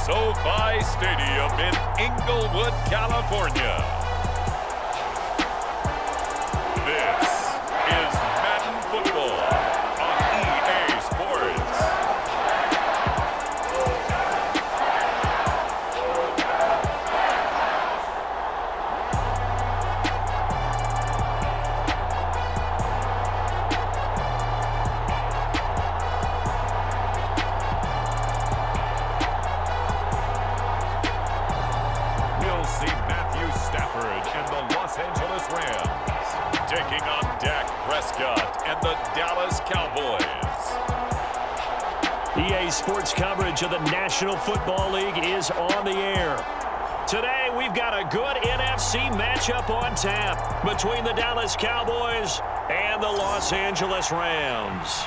SoFi Stadium in Inglewood, California. This is Madden Football on EA Sports. We'll see Matthew Stafford and the Los Angeles Rams taking on Dak Prescott and the Dallas Cowboys. EA Sports coverage of the National Football League is on the air. Today, we've got a good NFC matchup on tap between the Dallas Cowboys and the Los Angeles Rams.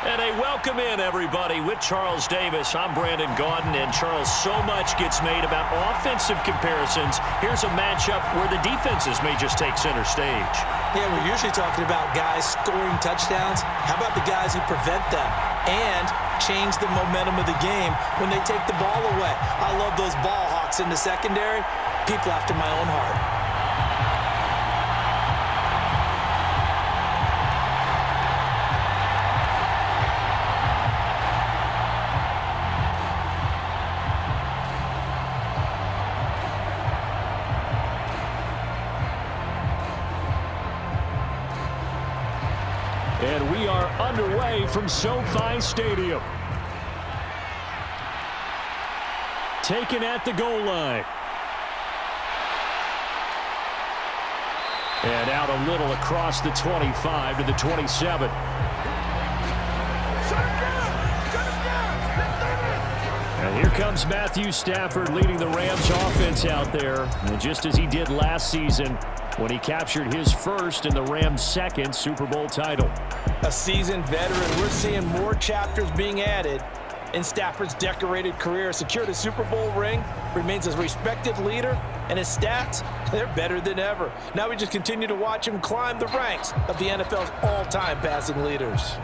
And a welcome in, everybody, with Charles Davis. I'm Brandon Gaudin, and Charles, so much gets made about offensive comparisons. Here's a matchup where the defenses may just take center stage. Yeah, we're usually talking about guys scoring touchdowns. How about the guys who prevent them and change the momentum of the game when they take the ball away? I love those ball hawks in the secondary. People after my own heart. And we are underway from SoFi Stadium. Taken at the goal line. And out a little across the 25 to the 27. And here comes Matthew Stafford leading the Rams offense out there. And just as he did last season when he captured his first and the Rams' second Super Bowl title. A seasoned veteran, we're seeing more chapters being added in Stafford's decorated career. Secured a Super Bowl ring, remains a respected leader, and his stats, they're better than ever. Now we just continue to watch him climb the ranks of the NFL's all-time passing leaders.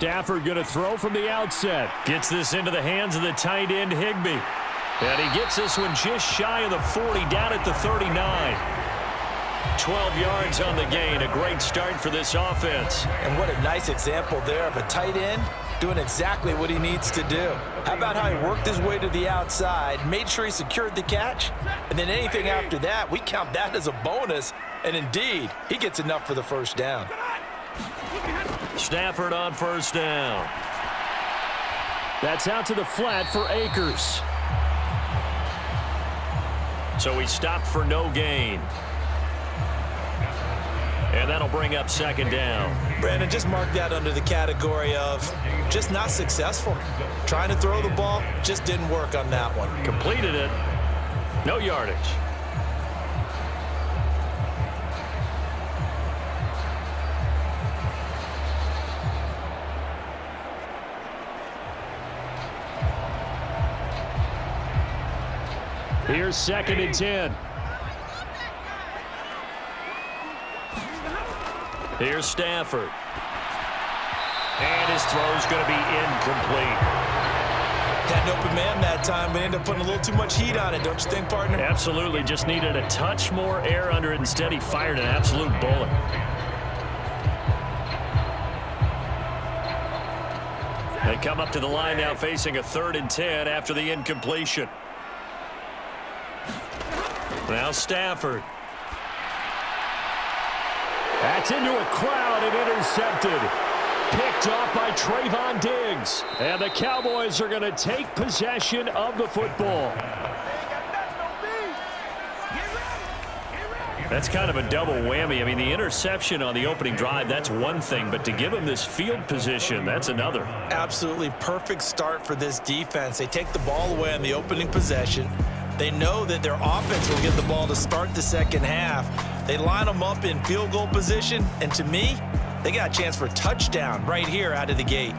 Stafford going to throw from the outset. Gets this into the hands of the tight end, Higbee. And he gets this one just shy of the 40, down at the 39. 12 yards on the gain. A great start for this offense. And what a nice example there of a tight end doing exactly what he needs to do. How about how he worked his way to the outside, made sure he secured the catch, and then anything after that, we count that as a bonus. And indeed, he gets enough for the first down. Stafford on first down. That's out to the flat for Akers. So he stopped for no gain. And that'll bring up second down. Brandon, just mark that under the category of just not successful. Trying to throw the ball, just didn't work on that one. Completed it. No yardage. Here's second and 10. Here's Stafford. And his throw's going to be incomplete. Had an open man that time, but ended up putting a little too much heat on it, don't you think, partner? Absolutely. Just needed a touch more air under it. Instead, he fired an absolute bullet. They come up to the line now facing a 3rd and 10 after the incompletion. Now Stafford. That's into a crowd and intercepted. Picked off by Trayvon Diggs. And the Cowboys are going to take possession of the football. That's kind of a double whammy. I mean, the interception on the opening drive, that's one thing. But to give them this field position, that's another. Absolutely perfect start for this defense. They take the ball away on the opening possession. They know that their offense will get the ball to start the second half. They line them up in field goal position, and to me, they got a chance for a touchdown right here out of the gate.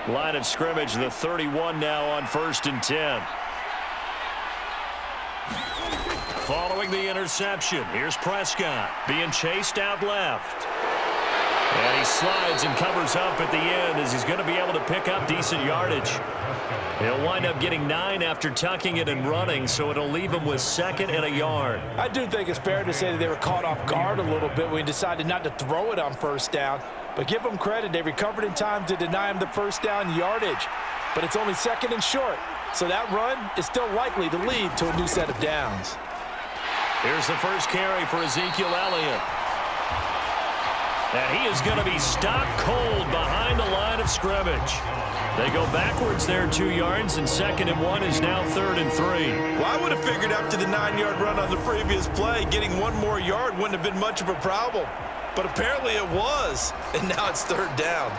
Line of scrimmage, the 31 now on 1st and 10. Following the interception, here's Prescott being chased out left. And he slides and covers up at the end as he's going to be able to pick up decent yardage. He'll wind up getting 9 after tucking it and running, so it'll leave him with 2nd and a yard. I do think it's fair to say that they were caught off guard a little bit when he decided not to throw it on 1st down. But give them credit, they recovered in time to deny him the 1st down yardage. But it's only 2nd and short, so that run is still likely to lead to a new set of downs. Here's the first carry for Ezekiel Elliott. And he is going to be stopped cold behind the line of scrimmage. They go backwards there 2 yards, and 2nd and 1 is now 3rd and 3. Well, I would have figured after the 9-yard run on the previous play, getting 1 more yard wouldn't have been much of a problem. But apparently it was, and now it's 3rd down.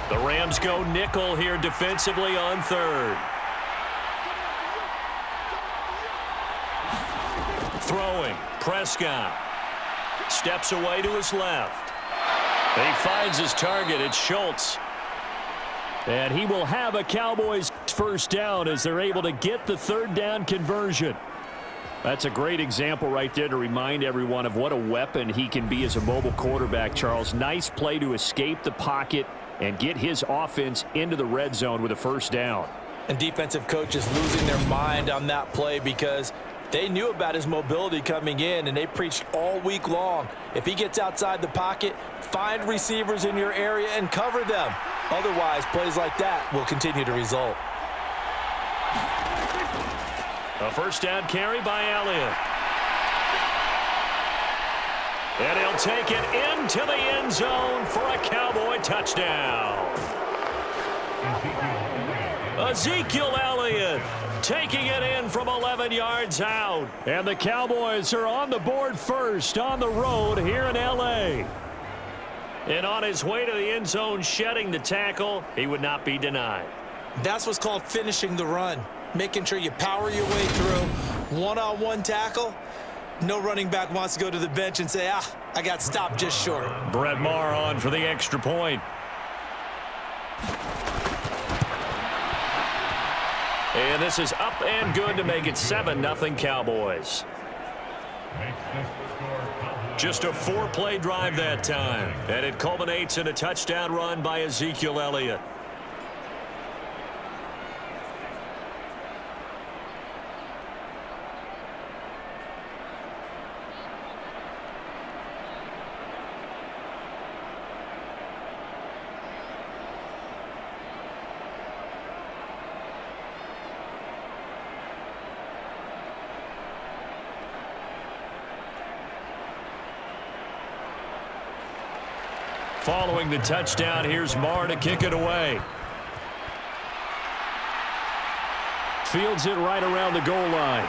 The Rams go nickel here defensively on 3rd. Throwing, Prescott. Steps away to his left. He finds his target. It's Schultz. And he will have a Cowboys 1st down as they're able to get the 3rd down conversion. That's a great example right there to remind everyone of what a weapon he can be as a mobile quarterback, Charles. Nice play to escape the pocket and get his offense into the red zone with a 1st down. And defensive coaches losing their mind on that play because they knew about his mobility coming in, and they preached all week long. If he gets outside the pocket, find receivers in your area and cover them. Otherwise, plays like that will continue to result. A 1st down carry by Elliott. And he'll take it into the end zone for a Cowboy touchdown. Ezekiel Elliott taking it in from 11 yards out. And the Cowboys are on the board first on the road here in L.A. And on his way to the end zone, shedding the tackle, he would not be denied. That's what's called finishing the run. Making sure you power your way through. One-on-one tackle. No running back wants to go to the bench and say, I got stopped just short. Brett Maher on for the extra point. And this is up and good to make it 7-0 Cowboys. Just a 4-play drive that time. And it culminates in a touchdown run by Ezekiel Elliott. Following the touchdown, here's Maher to kick it away. Fields it right around the goal line.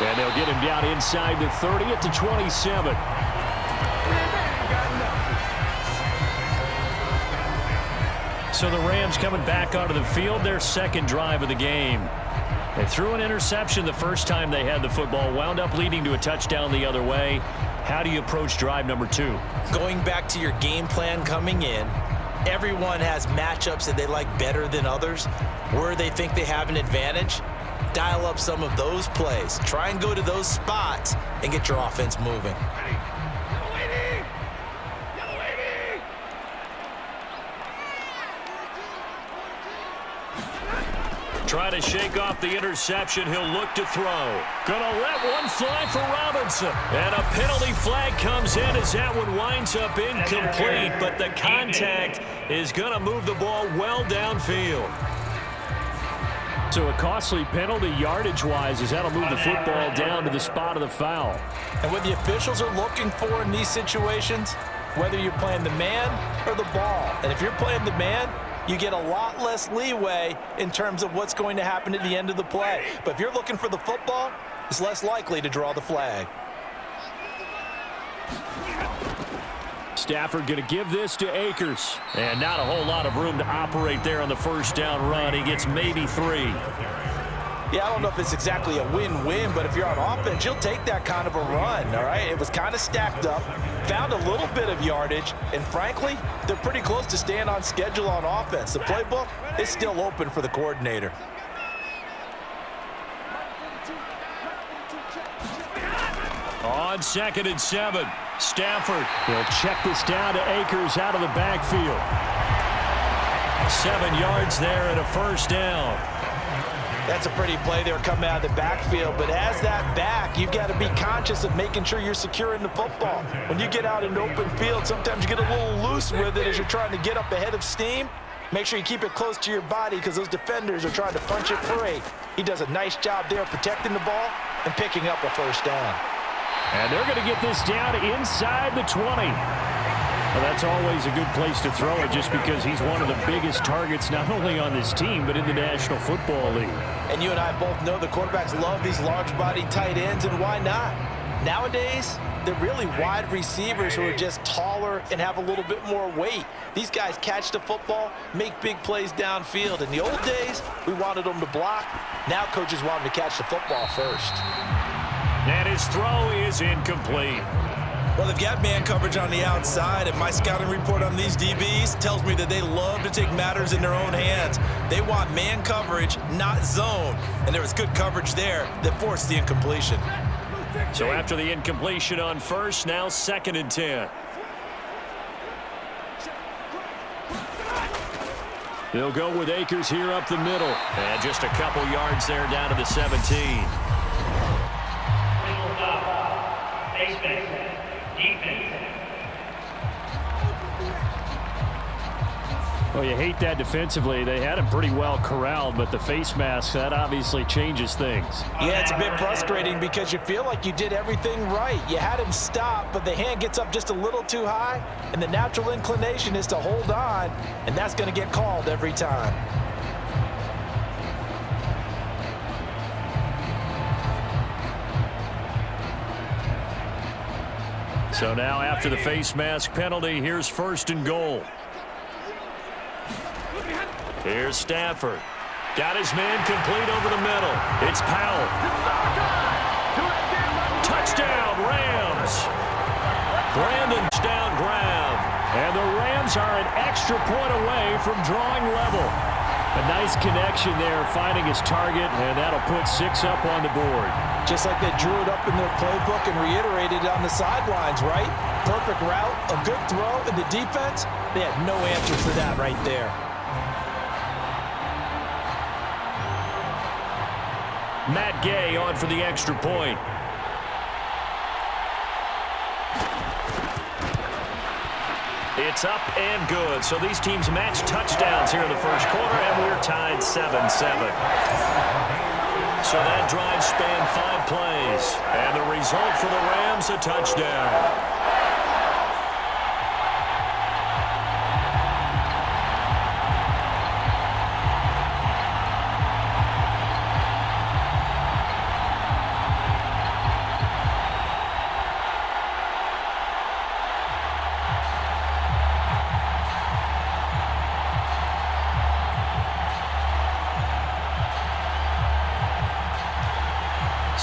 And they'll get him down inside the 30 at the 27. So the Rams coming back onto the field, their 2nd drive of the game. They threw an interception the first time they had the football, wound up leading to a touchdown the other way. How do you approach drive number 2? Going back to your game plan coming in, everyone has matchups that they like better than others, where they think they have an advantage. Dial up some of those plays. Try and go to those spots and get your offense moving. Try to shake off the interception. He'll look to throw. Gonna let one fly for Robinson. And a penalty flag comes in as that one winds up incomplete. But the contact is gonna move the ball well downfield. So a costly penalty yardage-wise as that'll move the football down to the spot of the foul. And what the officials are looking for in these situations, whether you're playing the man or the ball. And if you're playing the man, you get a lot less leeway in terms of what's going to happen at the end of the play. But if you're looking for the football, it's less likely to draw the flag. Stafford going to give this to Akers. And not a whole lot of room to operate there on the first down run. He gets maybe 3. Yeah, I don't know if it's exactly a win-win, but if you're on offense, you'll take that kind of a run, all right? It was kind of stacked up, found a little bit of yardage, and frankly, they're pretty close to staying on schedule on offense. The playbook is still open for the coordinator. On 2nd and 7, Stafford will check this down to Akers out of the backfield. 7 yards there and a first down. That's a pretty play there coming out of the backfield, but as that back, you've got to be conscious of making sure you're securing the football. When you get out in open field, sometimes you get a little loose with it as you're trying to get up ahead of steam. Make sure you keep it close to your body because those defenders are trying to punch it free. He does a nice job there protecting the ball and picking up a first down. And they're going to get this down inside the 20. Well, that's always a good place to throw it just because he's one of the biggest targets not only on this team but in the National Football League. And you and I both know the quarterbacks love these large-bodied tight ends, and why not? Nowadays, they're really wide receivers who are just taller and have a little bit more weight. These guys catch the football, make big plays downfield. In the old days, we wanted them to block. Now coaches want them to catch the football first. And his throw is incomplete. Well, they've got man coverage on the outside, and my scouting report on these DBs tells me that they love to take matters in their own hands. They want man coverage, not zone. And there was good coverage there that forced the incompletion. So after the incompletion on first, now 2nd and 10. They'll go with Akers here up the middle. And just a couple yards there down to the 17. Well, you hate that defensively. They had him pretty well corralled, but the face mask, that obviously changes things. Yeah, it's a bit frustrating because you feel like you did everything right. You had him stop, but the hand gets up just a little too high, and the natural inclination is to hold on, and that's going to get called every time. So now after the face mask penalty, here's 1st and goal. Here's Stafford. Got his man complete over the middle. It's Powell. Touchdown, Rams. Brandon touchdown grab. And the Rams are an extra point away from drawing level. A nice connection there, finding his target, and that'll put 6 up on the board. Just like they drew it up in their playbook and reiterated it on the sidelines, right? Perfect route, a good throw, and the defense, they had no answer for that right there. Matt Gay on for the extra point. It's up and good. So these teams match touchdowns here in the first quarter, and we're tied 7-7. So that drive spanned 5 plays. And the result for the Rams, a touchdown.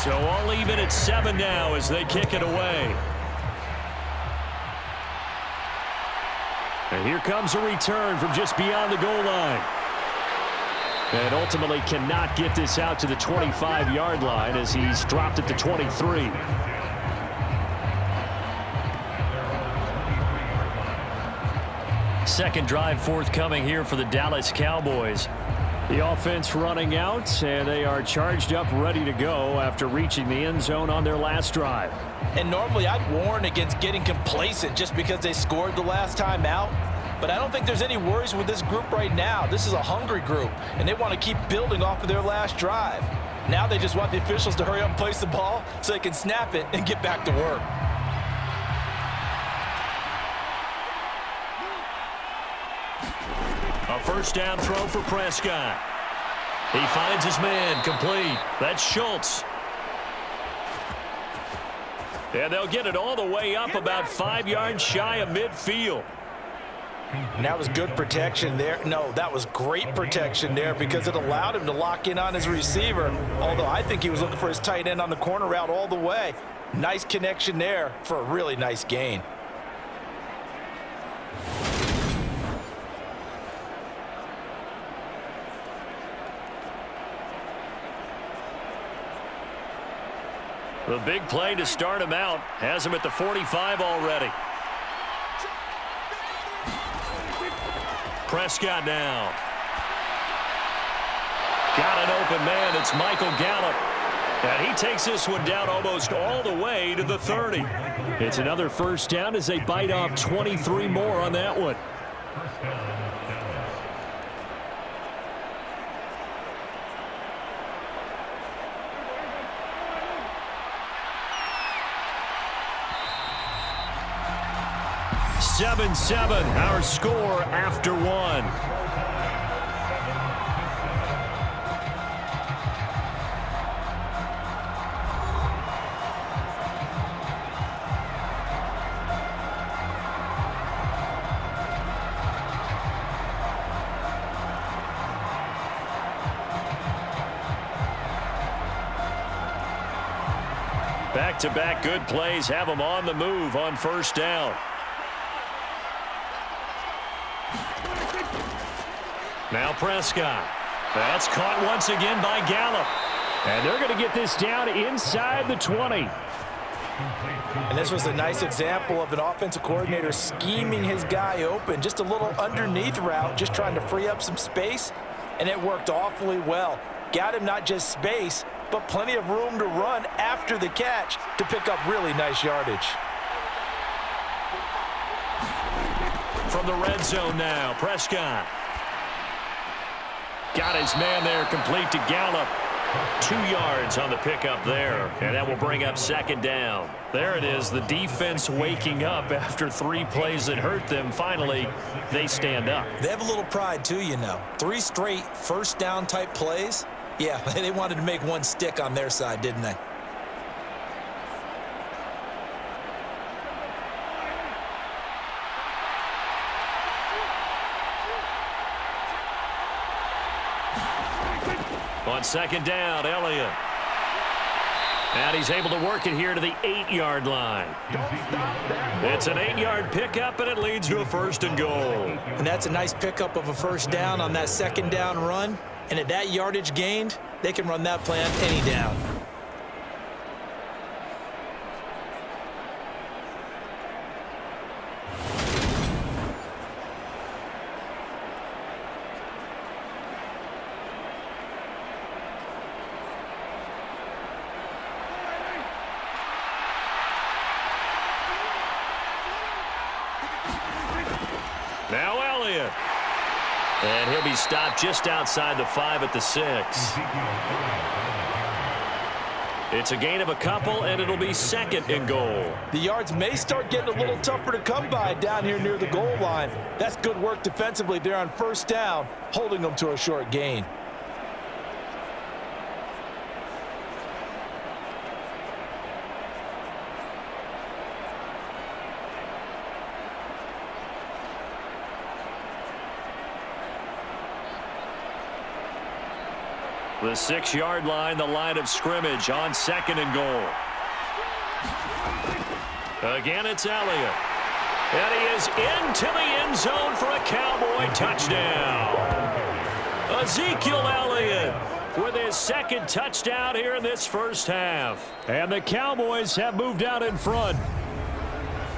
So all even at 7 now as they kick it away. And here comes a return from just beyond the goal line. And ultimately cannot get this out to the 25-yard line as he's dropped at the 23. Second drive forthcoming here for the Dallas Cowboys. The offense running out, and they are charged up, ready to go after reaching the end zone on their last drive. And normally I'd warn against getting complacent just because they scored the last time out. But I don't think there's any worries with this group right now. This is a hungry group, and they want to keep building off of their last drive. Now they just want the officials to hurry up and place the ball so they can snap it and get back to work. A first down throw for Prescott. He finds his man complete. That's Schultz. And they'll get it all the way up about 5 yards shy of midfield. And that was good protection there. No, that was great protection there because it allowed him to lock in on his receiver, although I think he was looking for his tight end on the corner route all the way. Nice connection there for a really nice gain. The big play to start him out has him at the 45 already. Prescott now. Got an open man. It's Michael Gallup. And he takes this one down almost all the way to the 30. It's another first down as they bite off 23 more on that one. Seven, our score after one. Back-to-back good plays have them on the move on first down. Now Prescott. That's caught once again by Gallup. And they're going to get this down inside the 20. And this was a nice example of an offensive coordinator scheming his guy open. Just a little underneath route, just trying to free up some space. And it worked awfully well. Got him not just space, but plenty of room to run after the catch to pick up really nice yardage. From the red zone now, Prescott. Got his man there, complete to Gallup. 2 yards on the pickup there, and that will bring up second down. There it is, the defense waking up after 3 plays that hurt them. Finally, they stand up. They have a little pride too, you know. 3 straight first down type plays. Yeah, they wanted to make one stick on their side, didn't they? On second down, Elliott. And he's able to work it here to the 8-yard line. It's an 8-yard pickup, and it leads to a first and goal. And that's a nice pickup of a first down on that second down run. And at that yardage gained, they can run that play on any down. Now Elliott. And he'll be stopped just outside the 5 at the 6. It's a gain of a couple, and it'll be second and goal. The yards may start getting a little tougher to come by down here near the goal line. That's good work defensively there on first down, holding them to a short gain. The 6-yard line, the line of scrimmage on second and goal. Again, it's Elliott. And he is into the end zone for a Cowboy touchdown. Ezekiel Elliott with his second touchdown here in this first half. And the Cowboys have moved out in front.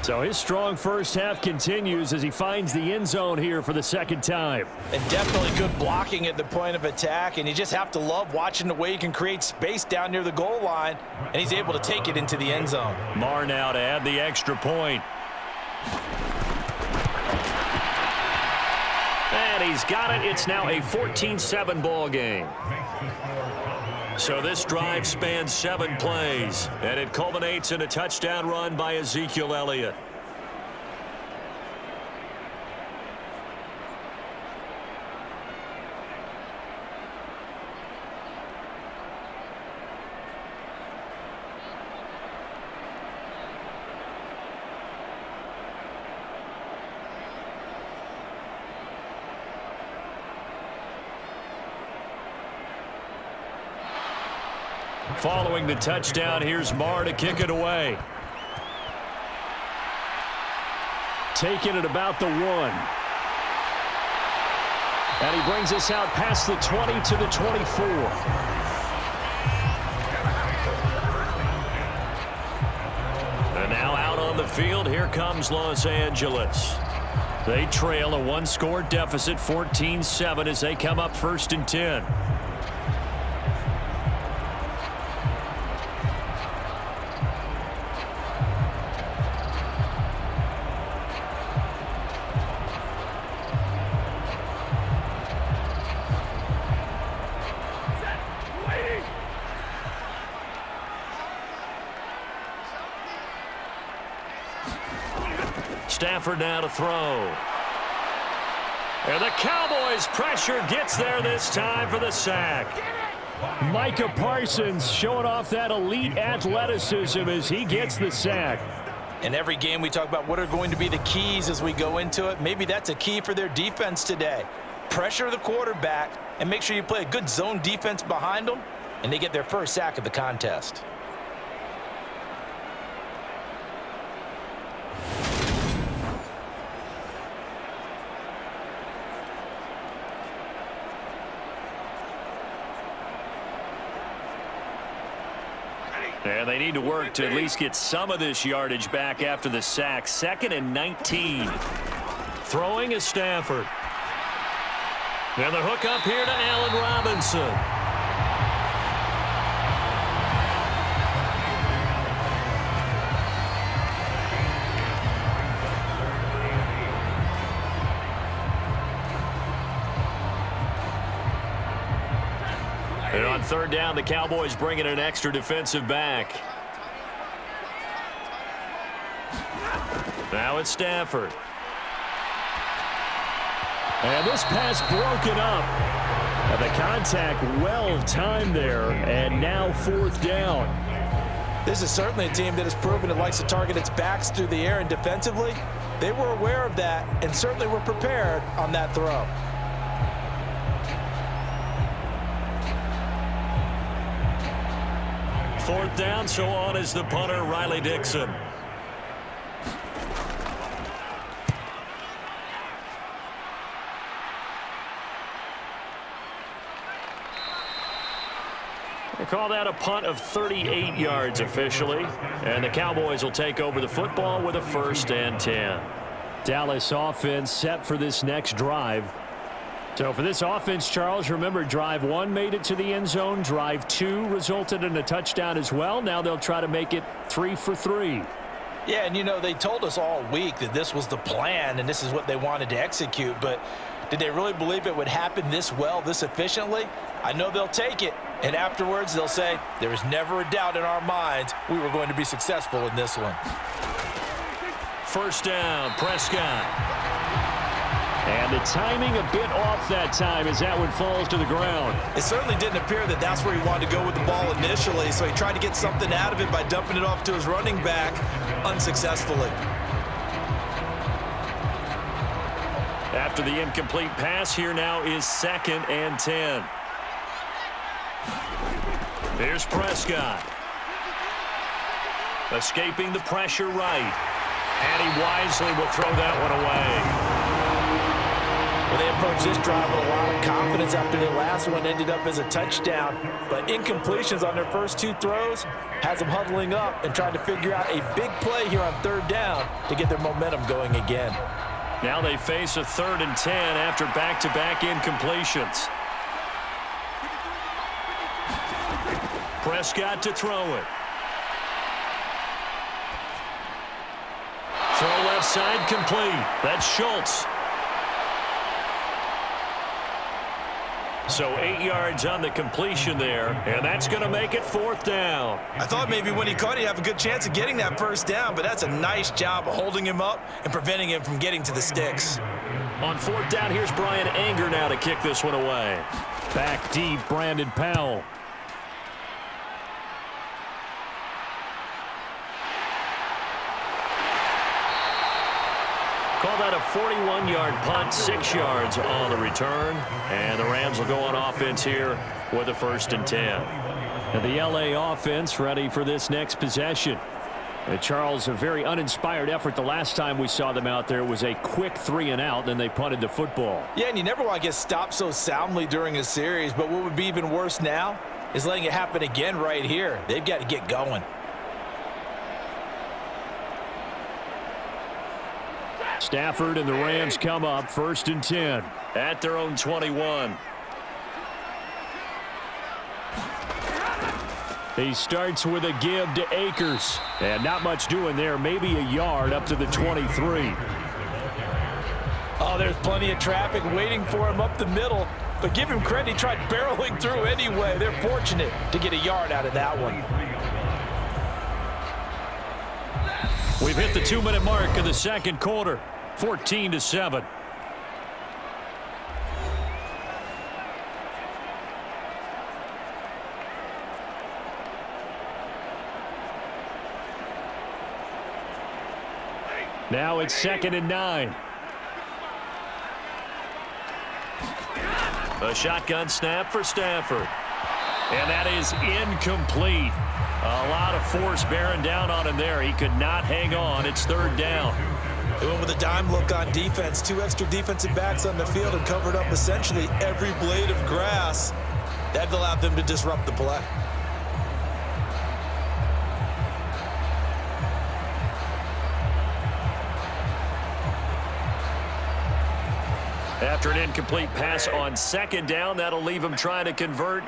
So his strong first half continues as he finds the end zone here for the second time. And definitely good blocking at the point of attack, and you just have to love watching the way he can create space down near the goal line, and he's able to take it into the end zone. Marr now to add the extra point. And he's got it. It's now a 14-7 ball game. So this drive spans 7 plays, and it culminates in a touchdown run by Ezekiel Elliott. Following the touchdown, here's Marr to kick it away. Taking it about the 1. And he brings us out past the 20 to the 24. And now out on the field, here comes Los Angeles. They trail a one-score deficit, 14-7, as they come up 1st and 10. Stafford now to throw. And the Cowboys pressure gets there this time for the sack. Micah Parsons showing off that elite athleticism as he gets the sack. In every game we talk about what are going to be the keys as we go into it. Maybe that's a key for their defense today. Pressure the quarterback and make sure you play a good zone defense behind them, and they get their first sack of the contest. And they need to work to at least get some of this yardage back after the sack. 2nd and 19. Throwing is Stafford. And the hook up here to Allen Robinson. And on 3rd down, the Cowboys bring in an extra defensive back. Now it's Stafford. And this pass broken up. And the contact well timed there. And now 4th down. This is certainly a team that has proven it likes to target its backs through the air, and defensively, they were aware of that and certainly were prepared on that throw. Fourth down, so on is the punter, Riley Dixon. They call that a punt of 38 yards officially. And the Cowboys will take over the football with a 1st and 10. Dallas offense set for this next drive. So for this offense, Charles, remember, drive 1 made it to the end zone. Drive 2 resulted in a touchdown as well. Now they'll try to make it 3 for 3. Yeah, and you know, they told us all week that this was the plan and this is what they wanted to execute. But did they really believe it would happen this well, this efficiently? I know they'll take it. And afterwards, they'll say, there was never a doubt in our minds we were going to be successful in this one. 1st down, Prescott. And the timing a bit off that time as that one falls to the ground. It certainly didn't appear that that's where he wanted to go with the ball initially, so he tried to get something out of it by dumping it off to his running back unsuccessfully. After the incomplete pass, here now is 2nd and 10. Here's Prescott. Escaping the pressure right. And he wisely will throw that one away. Well, they approached this drive with a lot of confidence after their last one ended up as a touchdown. But incompletions on their first 2 throws has them huddling up and trying to figure out a big play here on 3rd down to get their momentum going again. Now they face a 3rd and 10 after back-to-back incompletions. Prescott to throw it. Throw left side complete. That's Schultz. So 8 yards on the completion there, and that's going to make it 4th down. I thought maybe when he caught it, he'd have a good chance of getting that 1st down, but that's a nice job of holding him up and preventing him from getting to the sticks. On 4th down, here's Brian Anger now to kick this one away. Back deep, Brandon Powell. Call that a 41-yard punt, 6 yards on the return. And the Rams will go on offense here with a 1st and 10. And the LA offense ready for this next possession. Charles, a very uninspired effort the last time we saw them out there. It was a quick 3-and-out, then they punted the football. Yeah, and you never want to get stopped so soundly during a series, but what would be even worse now is letting it happen again right here. They've got to get going. Stafford and the Rams come up 1st and 10 at their own 21. He starts with a give to Akers. And not much doing there. Maybe a yard up to the 23. Oh, there's plenty of traffic waiting for him up the middle. But give him credit, he tried barreling through anyway. They're fortunate to get a yard out of that one. We've hit the 2-minute mark in the second quarter. 14-7. Now it's 2nd and 9. A shotgun snap for Stafford. And that is incomplete. A lot of force bearing down on him there. He could not hang on. It's 3rd down. They went with a dime look on defense. 2 extra defensive backs on the field and covered up essentially every blade of grass. That allowed them to disrupt the play. After an incomplete pass on 2nd down, that'll leave him trying to convert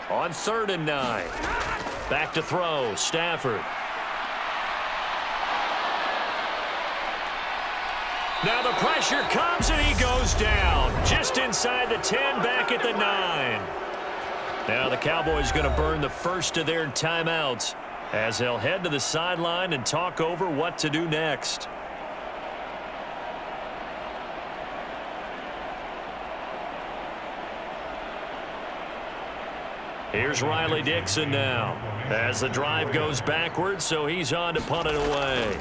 on 3rd and 9. Back to throw, Stafford. Now the pressure comes and he goes down. Just inside the 10, back at the 9. Now the Cowboys going to burn the first of their timeouts as they'll head to the sideline and talk over what to do next. Here's Riley Dixon now as the drive goes backwards, so he's on to punt it away.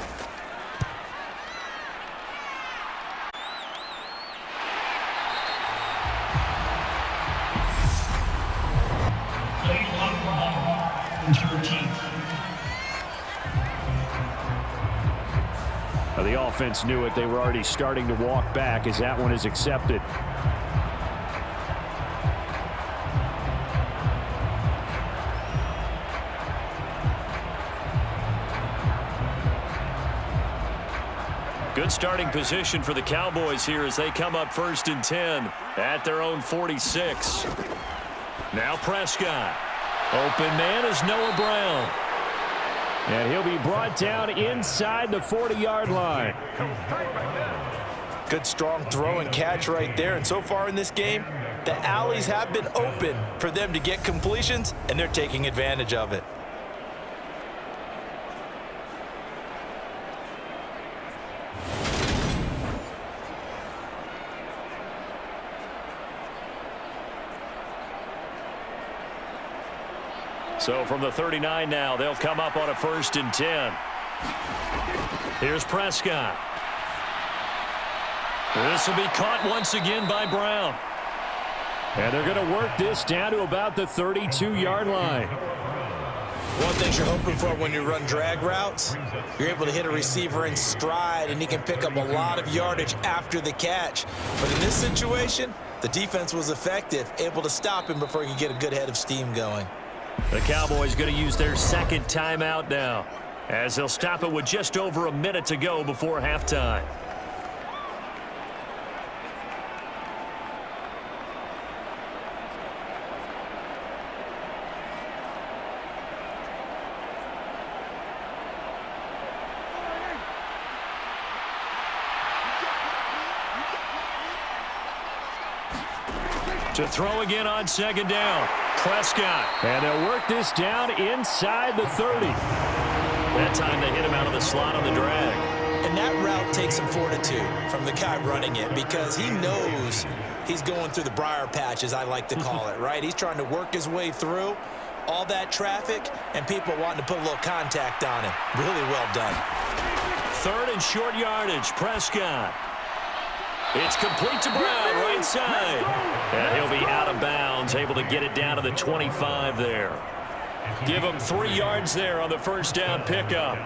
Now the offense knew it. They were already starting to walk back as that one is accepted. Good starting position for the Cowboys here as they come up 1st and 10 at their own 46. Now Prescott. Open man is Noah Brown. And he'll be brought down inside the 40-yard line. Good strong throw and catch right there. And so far in this game, the alleys have been open for them to get completions, and they're taking advantage of it. So from the 39 now, they'll come up on a 1st and 10. Here's Prescott. This will be caught once again by Brown. And they're going to work this down to about the 32-yard line. One thing you're hoping for when you run drag routes, you're able to hit a receiver in stride, and he can pick up a lot of yardage after the catch. But in this situation, the defense was effective, able to stop him before he could get a good head of steam going. The Cowboys going to use their 2nd timeout now as they'll stop it with just over a minute to go before halftime. To throw again on 2nd down. Prescott. And they'll work this down inside the 30. That time they hit him out of the slot on the drag. And that route takes some fortitude from the guy running it because he knows he's going through the briar patch, as I like to call it, right? He's trying to work his way through all that traffic and people wanting to put a little contact on him. Really well done. 3rd and short yardage. Prescott. It's complete to Brown, right side. And he'll be out of bounds, able to get it down to the 25 there. Give him 3 yards there on the first down pickup.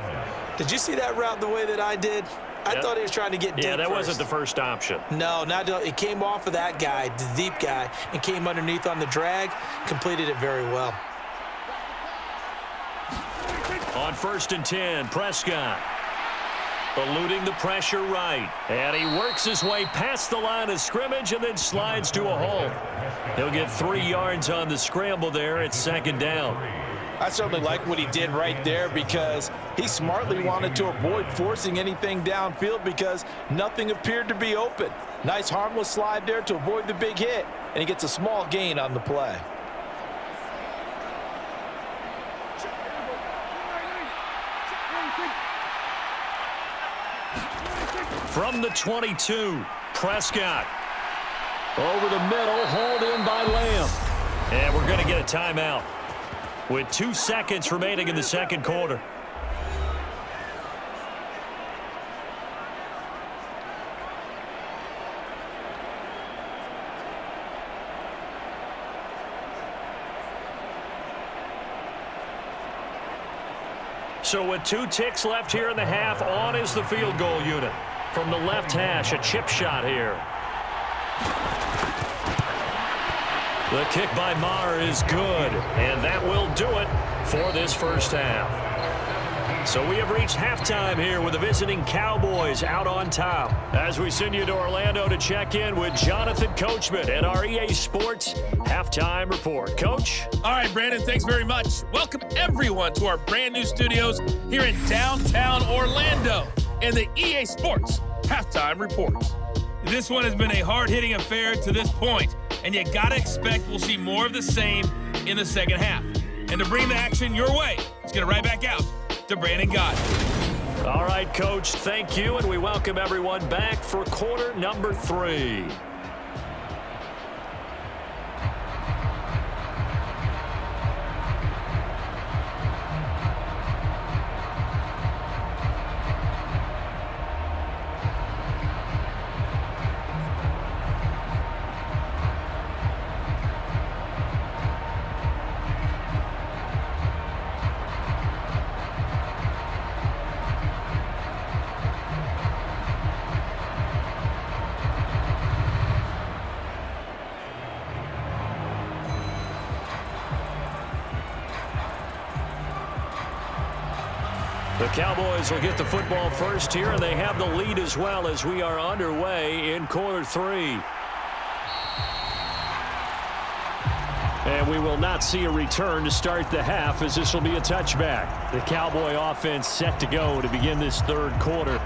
Did you see that route the way that I did? I thought he was trying to get deep. Yeah, that first. wasn't the first option. No, it came off of that guy, the deep guy, and came underneath on the drag, completed it very well. On 1st and 10, Prescott. Eluding the pressure right. And he works his way past the line of scrimmage and then slides to a halt. He'll get 3 yards on the scramble there at 2nd down. I certainly like what he did right there because he smartly wanted to avoid forcing anything downfield because nothing appeared to be open. Nice harmless slide there to avoid the big hit, and he gets a small gain on the play. From the 22, Prescott. Over the middle, hauled in by Lamb. And we're going to get a timeout with 2 seconds remaining in the second quarter. So with 2 ticks left here in the half, on is the field goal unit. From the left hash, a chip shot here. The kick by Maher is good, and that will do it for this first half. So we have reached halftime here with the visiting Cowboys out on top. As we send you to Orlando to check in with Jonathan Coachman and our EA Sports Halftime Report. Coach? All right, Brandon, thanks very much. Welcome, everyone, to our brand new studios here in downtown Orlando and the EA Sports Halftime Report. This one has been a hard-hitting affair to this point, and you got to expect we'll see more of the same in the second half. And to bring the action your way, let's get it right back out to Brandon Gott. All right, Coach, thank you, and we welcome everyone back for quarter number 3. The Cowboys will get the football first here, and they have the lead as well as we are underway in quarter 3. And we will not see a return to start the half as this will be a touchback. The Cowboy offense set to go to begin this third quarter.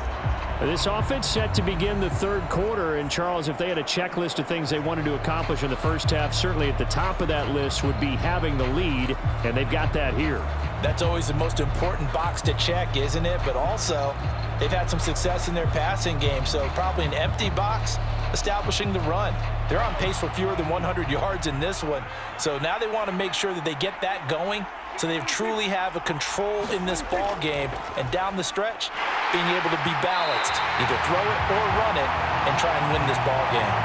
This offense set to begin the third quarter, and Charles, if they had a checklist of things they wanted to accomplish in the first half, certainly at the top of that list would be having the lead, and they've got that here. That's always the most important box to check, isn't it? But also, they've had some success in their passing game, so probably an empty box establishing the run. They're on pace for fewer than 100 yards in this one, so now they want to make sure that they get that going so they truly have a control in this ball game, and down the stretch, being able to be balanced, either throw it or run it, and try and win this ball game.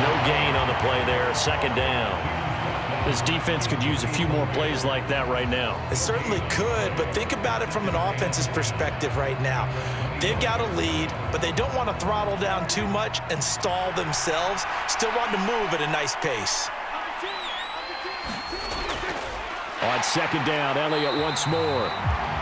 No gain on the play there, second down. This defense could use a few more plays like that right now. It certainly could, but think about it from an offense's perspective right now. They've got a lead, but they don't want to throttle down too much and stall themselves. Still want to move at a nice pace. On second down, Elliott once more.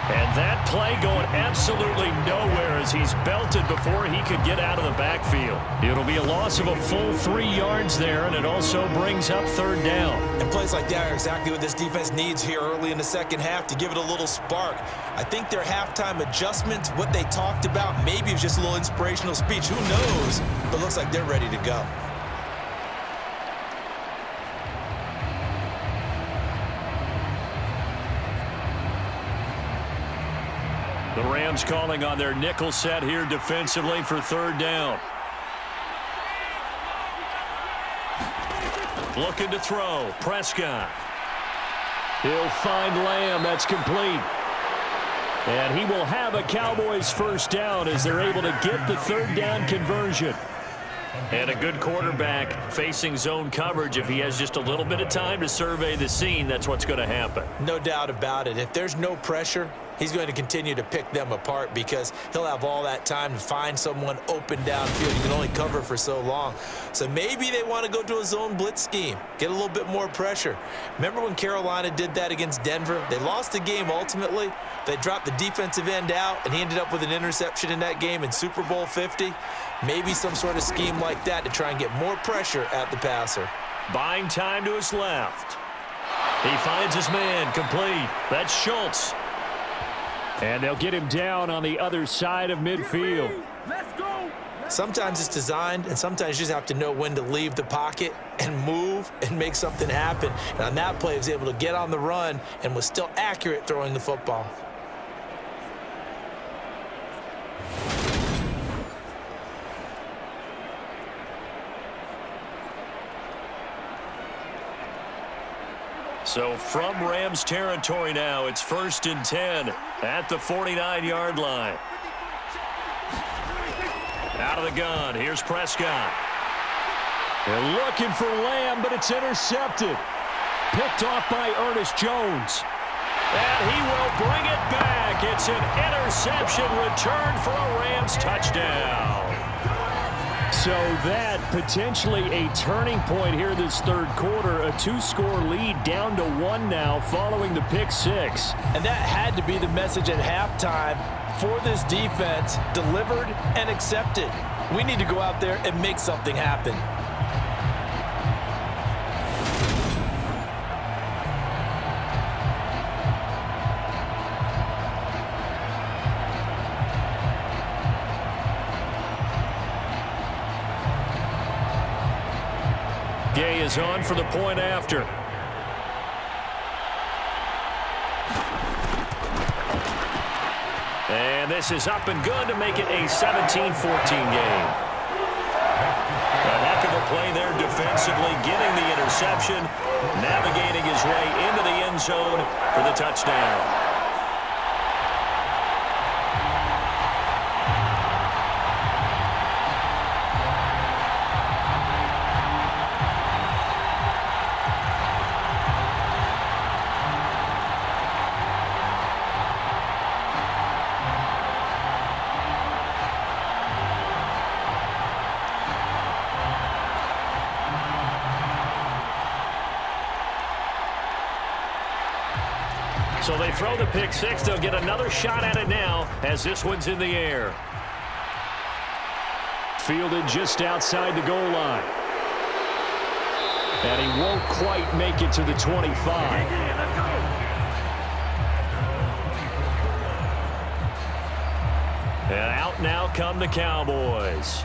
And that play going absolutely nowhere as he's belted before he could get out of the backfield. It'll be a loss of a full 3 yards there, and it also brings up third down. And plays like that are exactly what this defense needs here early in the second half to give it a little spark. I think their halftime adjustments, what they talked about, maybe it was just a little inspirational speech. Who knows? But looks like they're ready to go. The Rams calling on their nickel set here defensively for third down. Looking to throw. Prescott. He'll find Lamb. That's complete. And he will have a Cowboys first down as they're able to get the third down conversion. And a good quarterback facing zone coverage, if he has just a little bit of time to survey the scene, that's what's going to happen. No doubt about it. If there's no pressure, he's going to continue to pick them apart because he'll have all that time to find someone open downfield. You can only cover for so long. So maybe they want to go to a zone blitz scheme, get a little bit more pressure. Remember when Carolina did that against Denver? They lost the game ultimately. They dropped the defensive end out, and he ended up with an interception in that game in Super Bowl 50. Maybe some sort of scheme like that to try and get more pressure at the passer. Buying time to his left. He finds his man complete. That's Schultz. And they'll get him down on the other side of midfield. Let's go. Sometimes it's designed, and sometimes you just have to know when to leave the pocket and move and make something happen. And on that play, he was able to get on the run and was still accurate throwing the football. So from Rams territory now, it's 1st and 10 at the 49-yard line. Out of the gun, here's Prescott. They're looking for Lamb, but it's intercepted. Picked off by Ernest Jones. And he will bring it back. It's an interception return for a Rams touchdown. So that potentially a turning point here this third quarter. A 2-score lead down to 1 now following the pick six. And that had to be the message at halftime for this defense, delivered and accepted. We need to go out there and make something happen. Gay is on for the point after. And this is up and good to make it a 17-14 game. A heck of a play there defensively, getting the interception, navigating his way into the end zone for the touchdown. So they throw the pick six. They'll get another shot at it now as this one's in the air. Fielded just outside the goal line. And he won't quite make it to the 25. And out now come the Cowboys.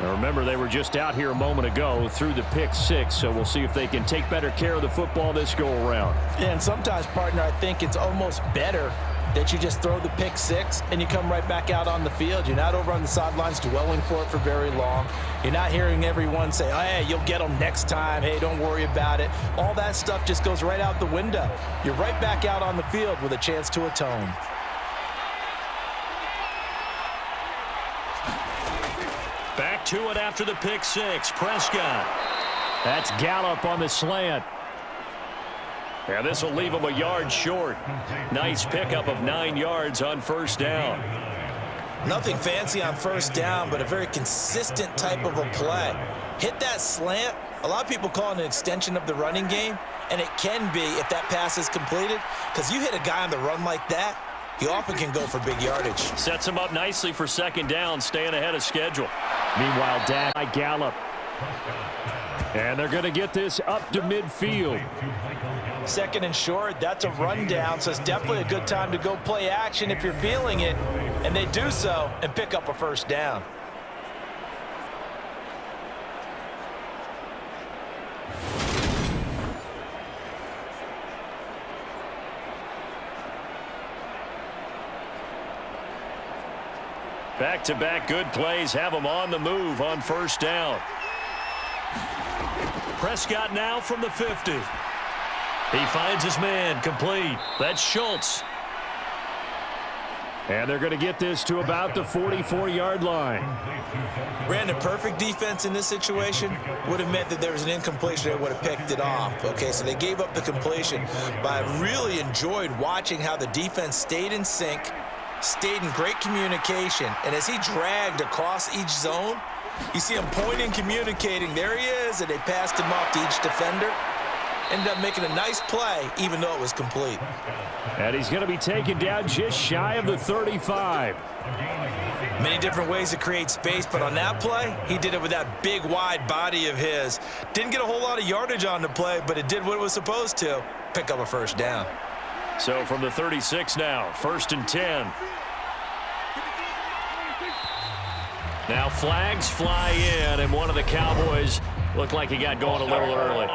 Now remember, they were just out here a moment ago through the pick six, so we'll see if they can take better care of the football this go-around. Yeah, and sometimes, partner, I think it's almost better that you just throw the pick six and you come right back out on the field. You're not over on the sidelines dwelling for it for very long. You're not hearing everyone say, oh, hey, you'll get them next time. Hey, don't worry about it. All that stuff just goes right out the window. You're right back out on the field with a chance to atone. Back to it after the pick six. Prescott. That's Gallup on the slant. And this will leave him a yard short. Nice pickup of 9 yards on first down. Nothing fancy on first down, but a very consistent type of a play. Hit that slant. A lot of people call it an extension of the running game, and it can be if that pass is completed, because you hit a guy on the run like that, he often can go for big yardage. Sets him up nicely for second down, staying ahead of schedule. Meanwhile, Dak by Gallup. And they're going to get this up to midfield. Second and short, that's a rundown, so it's definitely a good time to go play action if you're feeling it. And they do so and pick up a first down. Back-to-back good plays have them on the move on first down. Prescott now from the 50. He finds his man complete. That's Schultz. And they're going to get this to about the 44-yard line. Brandon, perfect defense in this situation would have meant that there was an incompletion that would have picked it off. Okay, so they gave up the completion. But I really enjoyed watching how the defense stayed in sync, stayed in great communication. And as he dragged across each zone, you see him pointing, communicating. There he is, and they passed him off to each defender. Ended up making a nice play, even though it was complete. And he's going to be taken down just shy of the 35. Many different ways to create space, but on that play, he did it with that big, wide body of his. Didn't get a whole lot of yardage on the play, but it did what it was supposed to, pick up a first down. So from the 36 now, 1st and 10. Now flags fly in, and one of the Cowboys looked like he got going a little early.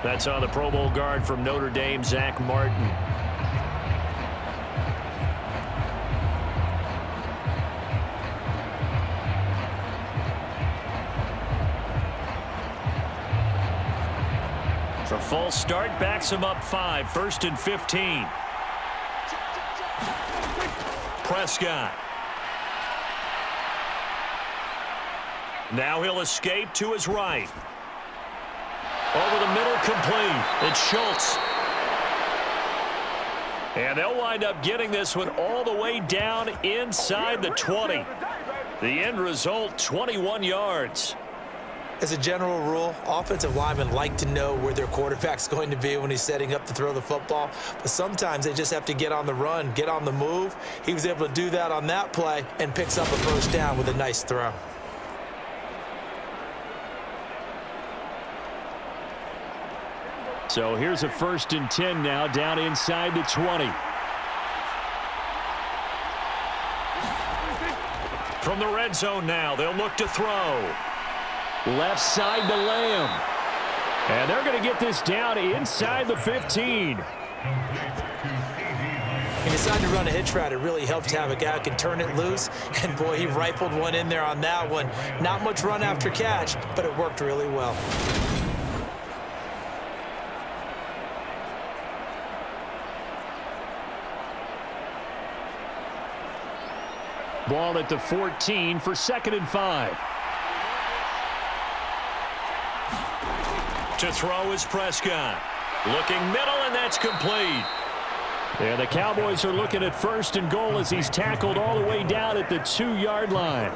That's on the Pro Bowl guard from Notre Dame, Zach Martin. So false start backs him up 5, 1st and 15. Prescott. Now he'll escape to his right. Over the middle, complete. It's Schultz. And they'll wind up getting this one all the way down inside the 20. The end result, 21 yards. As a general rule, offensive linemen like to know where their quarterback's going to be when he's setting up to throw the football. But sometimes they just have to get on the run, get on the move. He was able to do that on that play and picks up a first down with a nice throw. So here's a 1st and 10 now, down inside the 20. From the red zone now, they'll look to throw. Left side to Lamb. And they're going to get this down inside the 15. He decided to run a hitch route. It really helped to have a guy who can turn it loose. And, boy, he rifled one in there on that one. Not much run after catch, but it worked really well. Ball at the 14 for 2nd and 5. To throw is Prescott. Looking middle, and that's complete. Yeah, the Cowboys are looking at 1st and goal as he's tackled all the way down at the 2-yard line.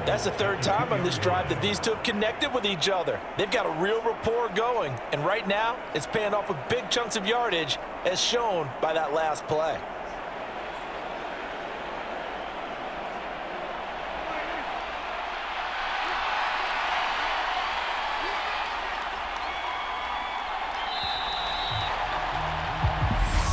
That's the 3rd time on this drive that these two have connected with each other. They've got a real rapport going, and right now it's paying off with big chunks of yardage as shown by that last play.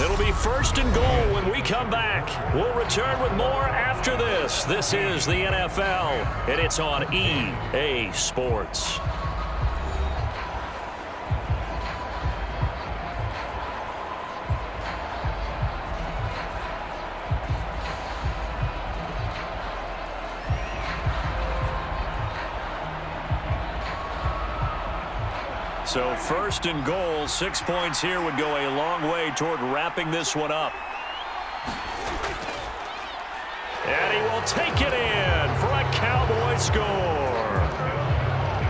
It'll be 1st and goal when we come back. We'll return with more after this. This is the NFL, and it's on EA Sports. So 1st and goal, 6 points here would go a long way toward wrapping this one up. And he will take it in for a Cowboy score.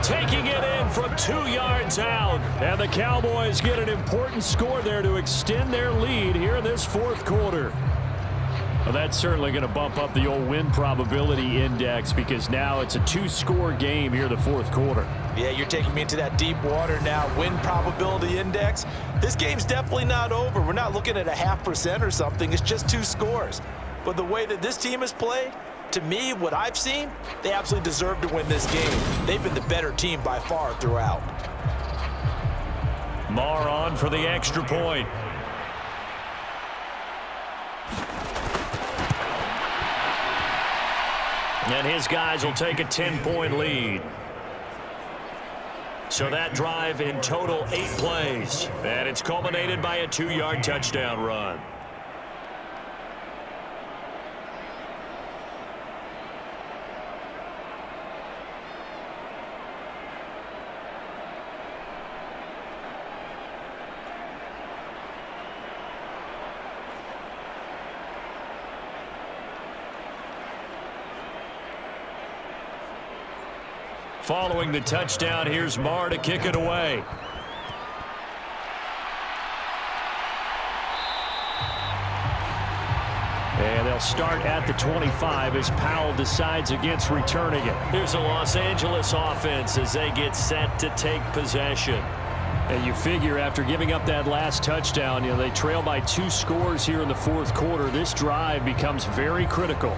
Taking it in from 2 yards out. And the Cowboys get an important score there to extend their lead here in this 4th quarter. Well, that's certainly going to bump up the old win probability index because now it's a 2-score game here in the 4th quarter. Yeah, you're taking me into that deep water now. Win probability index. This game's definitely not over. We're not looking at a 0.5% or something. It's just 2 scores. But the way that this team has played, to me, what I've seen, they absolutely deserve to win this game. They've been the better team by far throughout. Marr on for the extra point. And his guys will take a 10-point lead. So that drive in total 8 plays. And it's culminated by a 2-yard touchdown run. Following the touchdown, here's Marr to kick it away. And they'll start at the 25 as Powell decides against returning it. Here's the Los Angeles offense as they get set to take possession. And you figure after giving up that last touchdown, they trail by 2 scores here in the fourth quarter. This drive becomes very critical.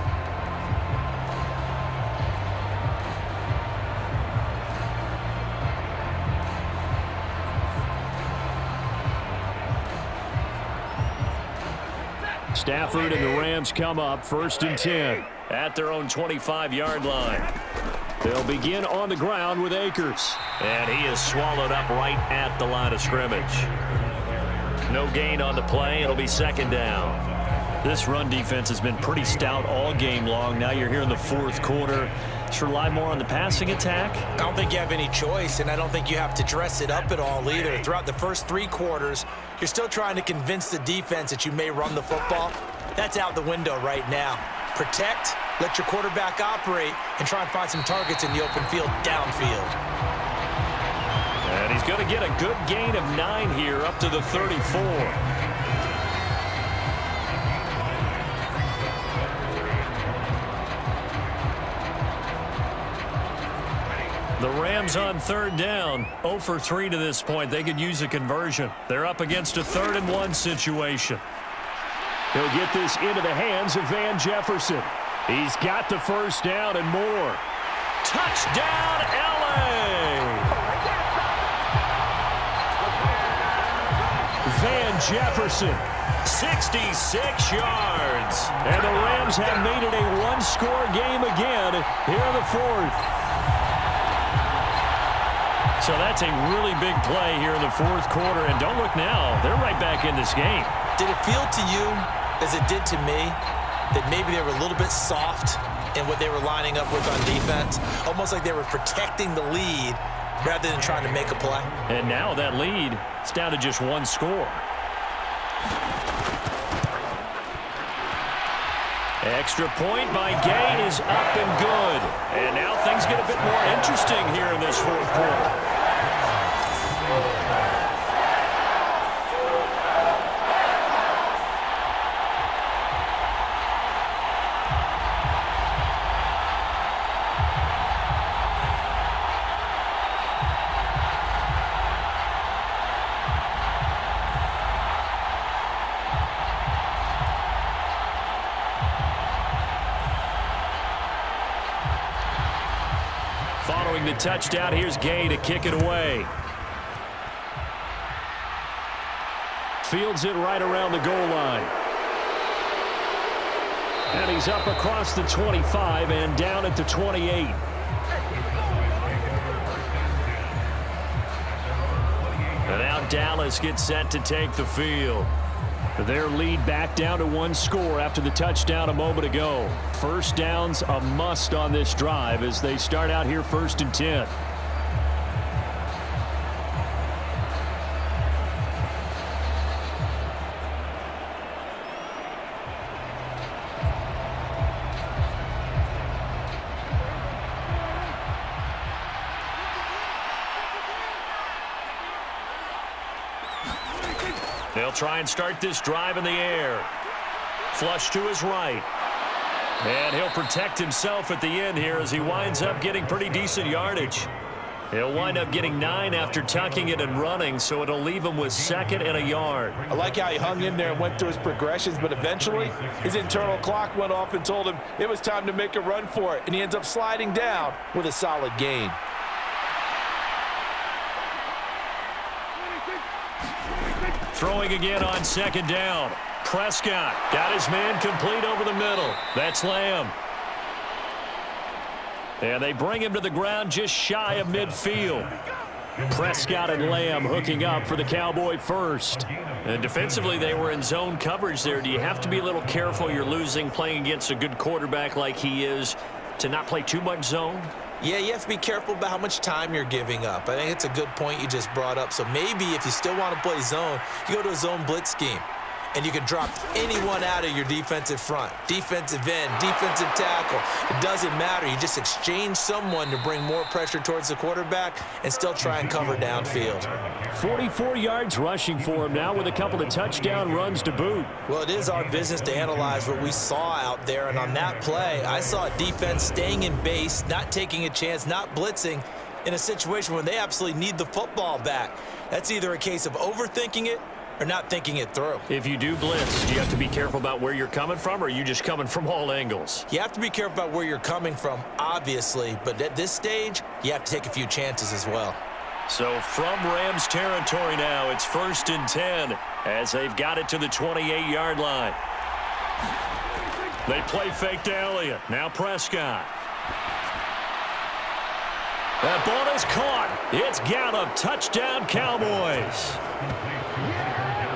Stafford and the Rams come up 1st and 10 at their own 25-yard line. They'll begin on the ground with Akers. And he is swallowed up right at the line of scrimmage. No gain on the play. It'll be 2nd down. This run defense has been pretty stout all game long. Now you're here in the fourth quarter. Just rely more on the passing attack. I don't think you have any choice, and I don't think you have to dress it up at all either. Throughout the first 3 quarters, you're still trying to convince the defense that you may run the football. That's out the window right now. Protect, let your quarterback operate, and try and find some targets in the open field downfield. And he's going to get a good gain of 9 here up to the 34. The Rams on 3rd down, 0 for 3 to this point. They could use a conversion. They're up against a 3rd and 1 situation. He'll get this into the hands of Van Jefferson. He's got the 1st down and more. Touchdown, LA! Van Jefferson, 66 yards. And the Rams have made it a 1-score game again here in the 4th. So that's a really big play here in the fourth quarter. And don't look now. They're right back in this game. Did it feel to you, as it did to me, that maybe they were a little bit soft in what they were lining up with on defense? Almost like they were protecting the lead rather than trying to make a play. And now that lead is down to just 1 score. Extra point by Gay is up and good. And now things get a bit more interesting here in this fourth quarter. Following the touchdown, here's Gay to kick it away. Fields it right around the goal line. And he's up across the 25 and down at the 28. And now Dallas gets set to take the field. Their lead back down to 1 score after the touchdown a moment ago. 1st down's a must on this drive as they start out here 1st and 10. They'll try and start this drive in the air. Flush to his right. And he'll protect himself at the end here as he winds up getting pretty decent yardage. He'll wind up getting 9 after tucking it and running, so it'll leave him with 2nd and a yard. I like how he hung in there and went through his progressions, but eventually his internal clock went off and told him it was time to make a run for it, and he ends up sliding down with a solid gain. Throwing again on 2nd down. Prescott got his man complete over the middle. That's Lamb. And they bring him to the ground just shy of midfield. Prescott and Lamb hooking up for the Cowboy first. And defensively, they were in zone coverage there. Do you have to be a little careful you're losing playing against a good quarterback like he is to not play too much zone? Yeah, you have to be careful about how much time you're giving up. I think it's a good point you just brought up. So maybe if you still want to play zone, you go to a zone blitz scheme. and you can drop anyone out of your defensive front. Defensive end, defensive tackle. It doesn't matter. You just exchange someone to bring more pressure towards the quarterback and still try and cover downfield. 44 yards rushing for him now with a couple of touchdown runs to boot. Well, it is our business to analyze what we saw out there, and on that play, I saw a defense staying in base, not taking a chance, not blitzing in a situation where they absolutely need the football back. That's either a case of overthinking it or not thinking it through. If you do blitz, do you have to be careful about where you're coming from, or are you just coming from all angles? You have to be careful about where you're coming from, obviously, but at this stage, you have to take a few chances as well. So from Rams territory now, it's 1st and 10 as they've got it to the 28-yard line. They play fake to Elliott. Now Prescott. That ball is caught. It's Gallup. Touchdown, Cowboys.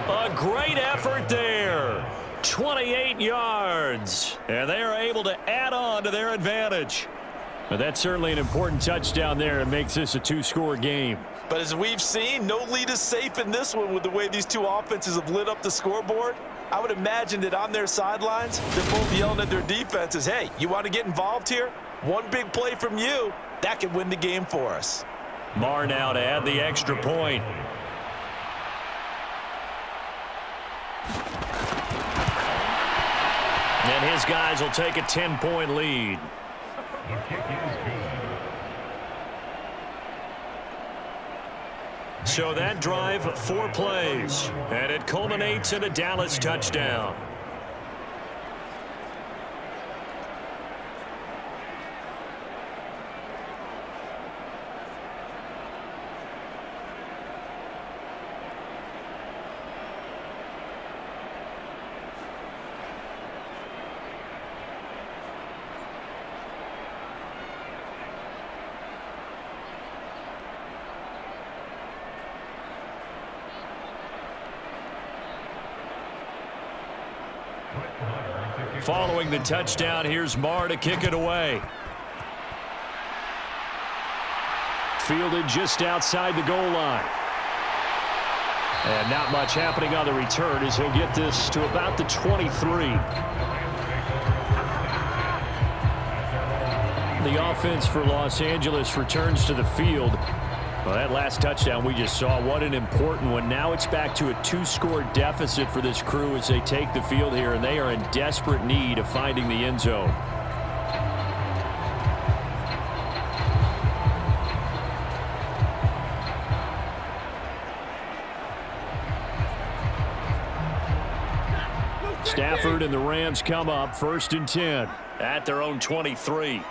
A great effort there. 28 yards. And they are able to add on to their advantage. But that's certainly an important touchdown there. It makes this a 2-score game. But as we've seen, no lead is safe in this one with the way these two offenses have lit up the scoreboard. I would imagine that on their sidelines, they're both yelling at their defenses, hey, you want to get involved here? One big play from you, that could win the game for us. Marr now to add the extra point. And his guys will take a 10-point lead. So that drive, 4 plays, and it culminates in a Dallas touchdown. Following the touchdown, here's Marr to kick it away. Fielded just outside the goal line. And not much happening on the return as he'll get this to about the 23. The offense for Los Angeles returns to the field. Well, that last touchdown we just saw, what an important one. Now it's back to a 2-score deficit for this crew as they take the field here, and they are in desperate need of finding the end zone. Stafford and the Rams come up 1st and 10 at their own 23.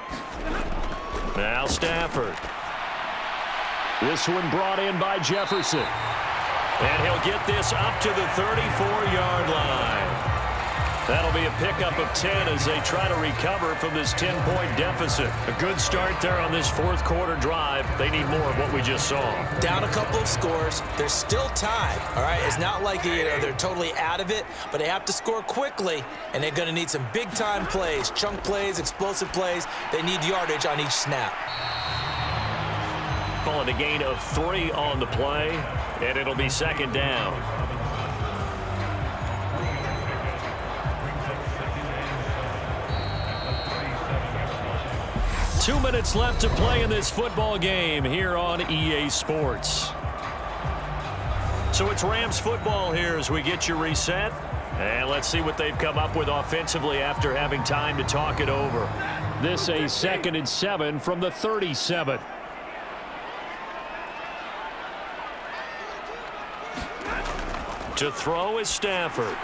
Now Stafford. This one brought in by Jefferson. And he'll get this up to the 34-yard line. That'll be a pickup of 10 as they try to recover from this 10-point deficit. A good start there on this 4th quarter drive. They need more of what we just saw. Down a couple of scores. There's still time, all right? It's not like they're totally out of it, but they have to score quickly, and they're going to need some big-time plays, chunk plays, explosive plays. They need yardage on each snap. Calling a gain of 3 on the play, and it'll be 2nd down. Two minutes left to play in this football game here on EA Sports. So it's Rams football here as we get you reset. And let's see what they've come up with offensively after having time to talk it over. This a 2nd and 7 from the 37. To throw is Stafford.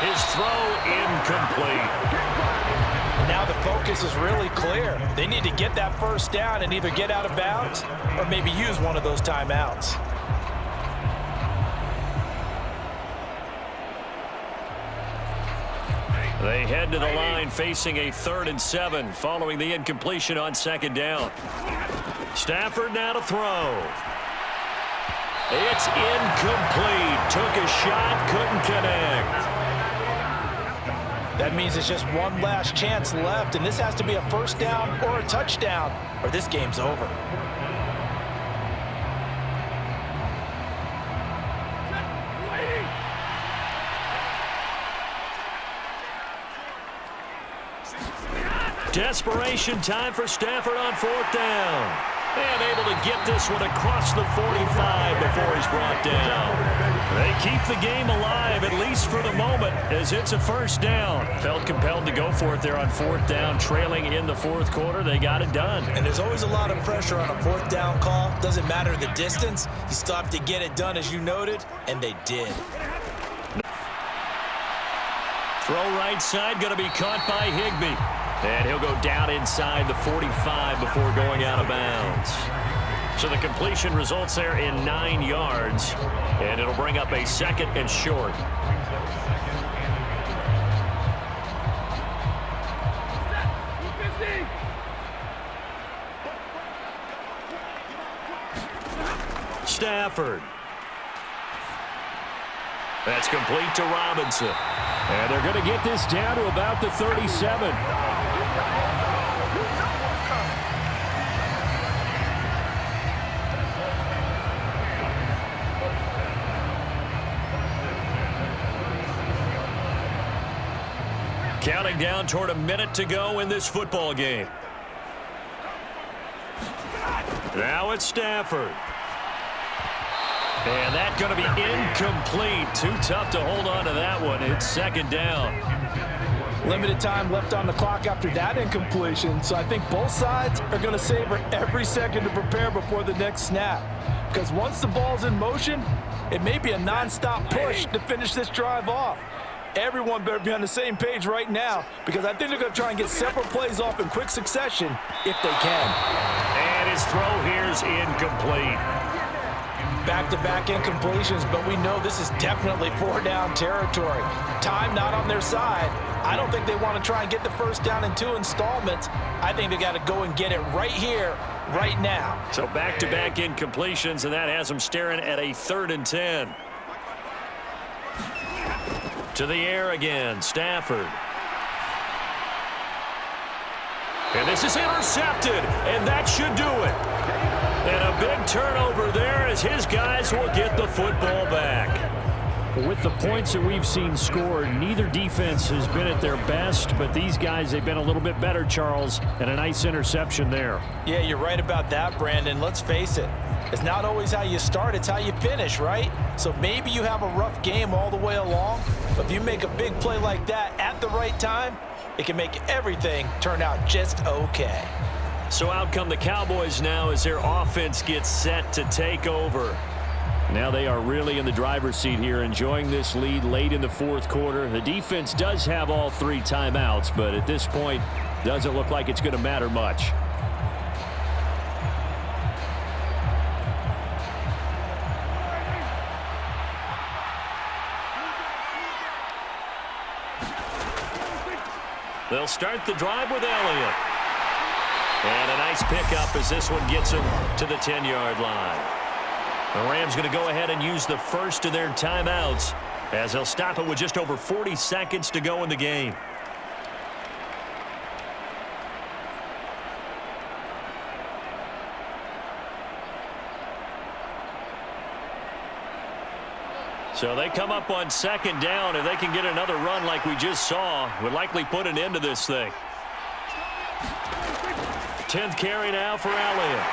His throw incomplete. Now the focus is really clear. They need to get that 1st down and either get out of bounds or maybe use one of those timeouts. They head to the line facing a 3rd and 7 following the incompletion on 2nd down. Stafford now to throw. It's incomplete. Took a shot, couldn't connect. That means it's just one last chance left, and this has to be a 1st down or a touchdown, or this game's over. Desperation time for Stafford on 4th down. And able to get this one across the 45 before he's brought down. They keep the game alive, at least for the moment, as it's a 1st down. Felt compelled to go for it there on 4th down, trailing in the 4th quarter. They got it done. And there's always a lot of pressure on a 4th down call. Doesn't matter the distance. You still have to get it done, as you noted, and they did. Throw right side, going to be caught by Higbee. And he'll go down inside the 45 before going out of bounds. So the completion results there in 9 yards, and it'll bring up a 2nd and short. Stafford. That's complete to Robinson. And they're going to get this down to about the 37. Counting down toward a minute to go in this football game. Now it's Stafford. And that's going to be incomplete. Too tough to hold on to that one. It's 2nd down. Limited time left on the clock after that incompletion, so I think both sides are going to savor every second to prepare before the next snap. Because once the ball's in motion, it may be a nonstop push to finish this drive off. Everyone better be on the same page right now, because I think they're going to try and get several plays off in quick succession if they can. And his throw here's incomplete. Back-to-back incompletions, but we know this is definitely 4-down territory. Time not on their side. I don't think they want to try and get the 1st down in 2 installments. I think they got to go and get it right here, right now. So back-to-back incompletions, and that has them staring at a 3rd and 10. To the air again, Stafford. And this is intercepted, and that should do it. And a big turnover there as his guys will get the football back. With the points that we've seen scored, neither defense has been at their best, but these guys, they've been a little bit better, Charles, and a nice interception there. Yeah, you're right about that, Brandon. Let's face it. It's not always how you start, it's how you finish, right? So maybe you have a rough game all the way along, but if you make a big play like that at the right time, it can make everything turn out just okay. So out come the Cowboys now as their offense gets set to take over. Now they are really in the driver's seat here, enjoying this lead late in the 4th quarter. The defense does have all 3 timeouts, but at this point, doesn't look like it's going to matter much. They'll start the drive with Elliott. And a nice pickup as this one gets him to the 10-yard line. The Rams going to go ahead and use the first of their timeouts as they'll stop it with just over 40 seconds to go in the game. So they come up on 2nd down. If they can get another run like we just saw, would likely put an end to this thing. 10th carry now for Elliott.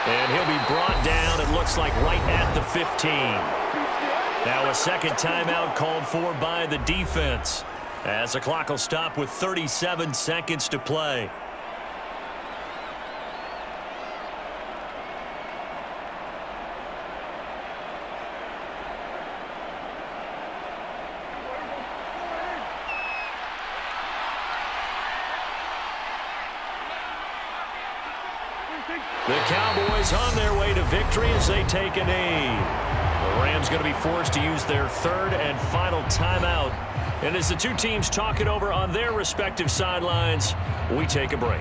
And he'll be brought down, it looks like, right at the 15. Now a 2nd timeout called for by the defense, as the clock will stop with 37 seconds to play. The Cowboys on their way to victory as they take a knee. The Rams going to be forced to use their 3rd and final timeout. And as the two teams talk it over on their respective sidelines, we take a break.